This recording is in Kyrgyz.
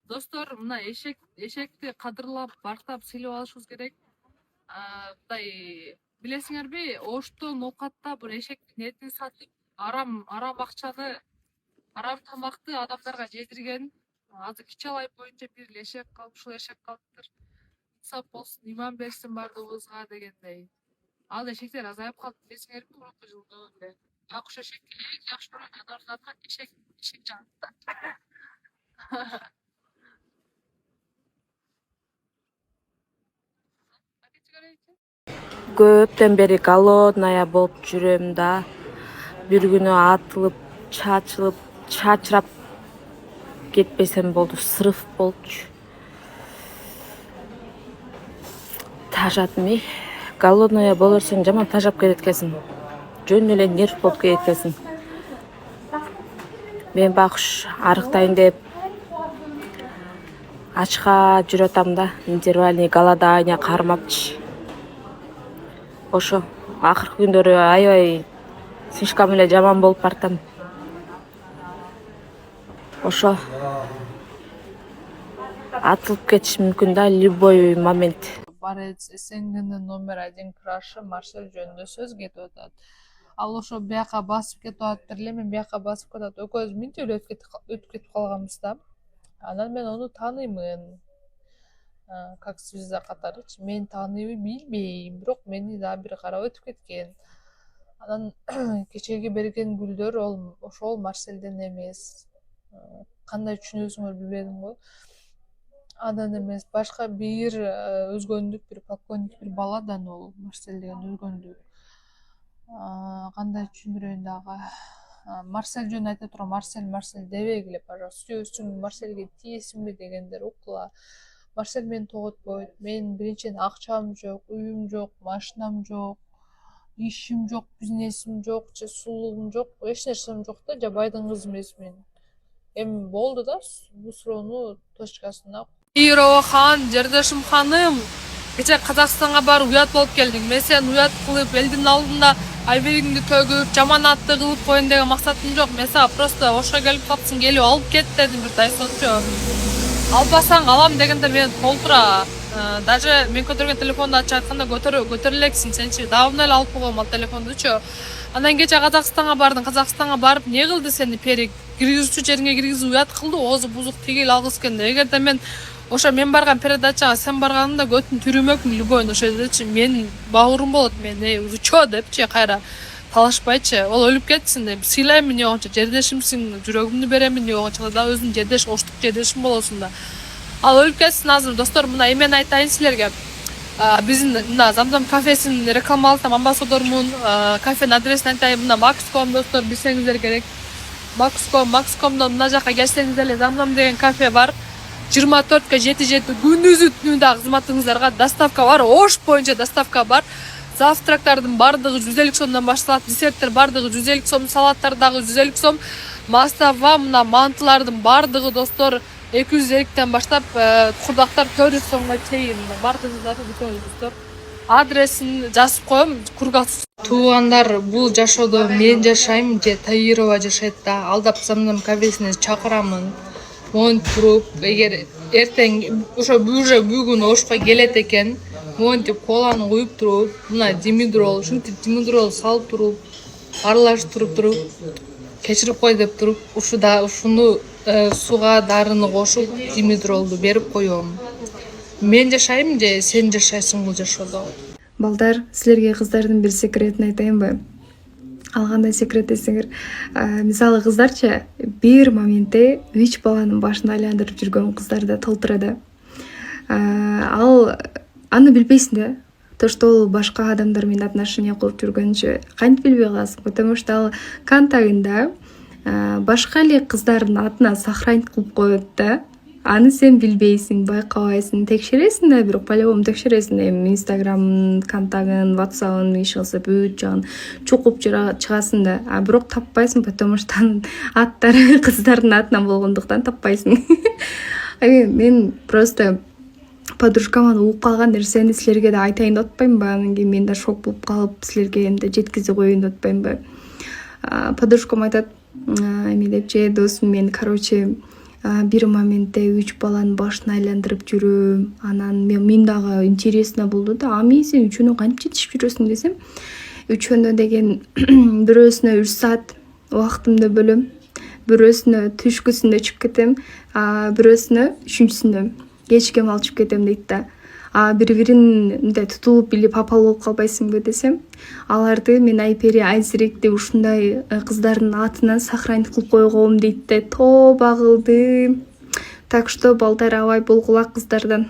Достор, мына эшекти кадырлап, бартап сыйлап алышыбыз керек. Мындай билесиңерби, Оштон Окатта бир эшектин этин сатып, арам акчаны, арам тамакты адамдарга жедирген. Азыр Кичалай боюнча бир эшек калып, ушул эшек калыптыр. Инсап болсун, иман берсин бардыгыбызга дегендей. Ал эшектер азайып калды билесиңерби, мурунку жылда эле. Акуш эшекке эң жакшы жаныбарлардан эшек жанында. Көптөн бери голодная болуп жүрөм да. Бир күнү атылып, чачырап кетпесем болду, срыв болчу. Тажатмы. Голодная болорсоң жаман тажап кетет экенсиң. Жөн эле нерв болуп кетет экенсиң. Мен бакыш арыктайын деп ачка жүрүп атам да, интервальный голодание кармапчы. Ошо акыркы күндөрү аябай сишкам эле жаман болуп бартам. Ошо атылып кетиш мүмкүн да любой момент. Борец СНГнын номер 1 крашы Марсель жөнүндө сөз кетип атат. Ал ошо бияка басып кетип атыптыр эле, мен бияка басып кетип атат. Экөөбүз мынтип эле өтүп кетип калганбыз да. Анан мен ону тааныймын. Как звезда катарычы. Мен тааныйбы билбейм, бирок мени дагы бир карап өтүп кеткен. Анан кечеги берген гүлдөр ошол Марселден эмес. Кандай түшүнөсүңөр билбедим го. Андан эмес, башка бир өзгөндүк, бир покойник бир баладан ол Марсель деген өзгөндүк. Кандай түшүндүрөйүн дагы. Марсель жөнүндө айта турган, Марсель дебегиле, пожалуйста. Сүйөөсүң Марсельге тиесиңби дегендер укула. Марсель мени тоготпойт. Мен биринчиден акчам жок, үйүм жок, машинам жок, ишим жок, бизнесим жок, же сулуулугум жок, эч нерсем жок да, жабайдын кызы эмесмин. Эми болду да, бул суроону точкасына. Ирова хан, жардашым ханым, кече Казакстанга барып уят болуп келдиң. Мен сени уят кылып, элдин алдында айбегиңди төгүп, жаман атты кылып коеюн деген максатым жок. Мен сага просто ошо келип калыпсың, келип алып кет дедим бир тайсончу. Албасаң алам дегенде мен толтура. Даже мен көтөргөн телефонду ачып айтканда көтөрө элексиң, сенчи давно эле алып койгом ал телефондучу. Андан кече Казакстанга бардың. Казакстанга барып не кылды сени перик? Киргизүүчү жериңе киргизип уят кылды, оозу бузук тигил алгыс келди. Эгерде мен ошо мен барган передачага сен барганда көтүн түрүмөкмүн любойун ошол жердечи. Мен бауырым болот, мен вы чё депчи кайра талашпайчы. Ол өлүп кетсин деп сыйлайм эмне болгончо, жердешимсиң, жүрөгүмдү берем эмне болгончо да өзүң жердеш, оштук жердешим болосуң да. Ал өлүп кетсин азыр достор, мына эмени айтайын силерге. Биздин мына Замзам кафесин рекламалатам, амбассадормун. Кафенин адресин айтайын, мына Макском достор, билсеңиздер керек. Макскомдон мына жака келсеңиз эле Замзам деген кафе бар. 24-ка 7 күндүзү түнү да кызматыңыздарга доставка бар, Ош боюнча доставка бар. Завтрактардын бардыгы 150 сомдон башталат, десерттер бардыгы 150 сом, салаттар дагы 150 сом. Мастава мына мантылардын бардыгы достор 250-тен баштап курдактар 400 сомго чейин бардыгы достор. Адресин жазып коем, Кургас. Туугандар, бул жашоодо мен жашайм же Таирова жашайт да. Алдап Замзам кафесине чакырамын. Монтип туруп, эгер эртең ошо уже бүгүн Ошко келет экен, монтип коланы куюп туруп, мына димидрол, ушинтип димидрол салып туруп, аралаштырып туруп, кечирип кой деп туруп, ушуну сууга дарыны кошуп, димидролду берип коем. Мен жашайм же сен жашайсың бул жашоодо? Балдар, силерге кыздардын бир секретин айтайынбы? Ал кандай секрет десеңер, мисалы кыздарчы бир моментте 3 баланын башын айландырып жүргөн кыздар да толтурады. Ал аны билбейсиң да. То, что ол башка адамдар менен отношения кылып жүргөнчө кантип билбей каласың? Потому что ал контагында башка эле кыздардын атына сохранить кылып коет да. Аны сен билбейсиң, байкабайсың, текшересиң да, бирок по-любому текшересиң. Эми Инстаграмын, контагын, WhatsApp'ын, иш кылса бүт жагын чукуп чыгасың да. Бирок таппайсың, потому что анын аттары кыздардын атынан болгондуктан таппайсың. Мен просто подружкаман угуп калган нерсени силерге да айтайын деп атпаймынбы? Анан кийин мен да шок болуп калып, силерге эмне жеткизе коеюн деп атпаймынбы? Подружкам айтат, эме депчи, досум, мен короче бир моментте 3 баланын башын айландырып жүрөм. Анан мен дагы интересно болду да, а мен сен үчөөнү кантип жетишип жүрөсүң десем, үчөөнө деген бирөөсүнө 3 саат убактымды бөлөм, бирөөсүнө түшкүсүндө чыгып кетем, бирөөсүнө үчүнчүсүндө кечке мал чыгып кетем дейт да. Бири-бирин мындай тутулуп билип папал болуп калбайсыңбы десем, аларды мен Айпери, Айзиректи ушундай кыздардын атынан сохранить кылып койгом дейт да. Тооба кылдым. Так что балдар абай болгула кыздардан.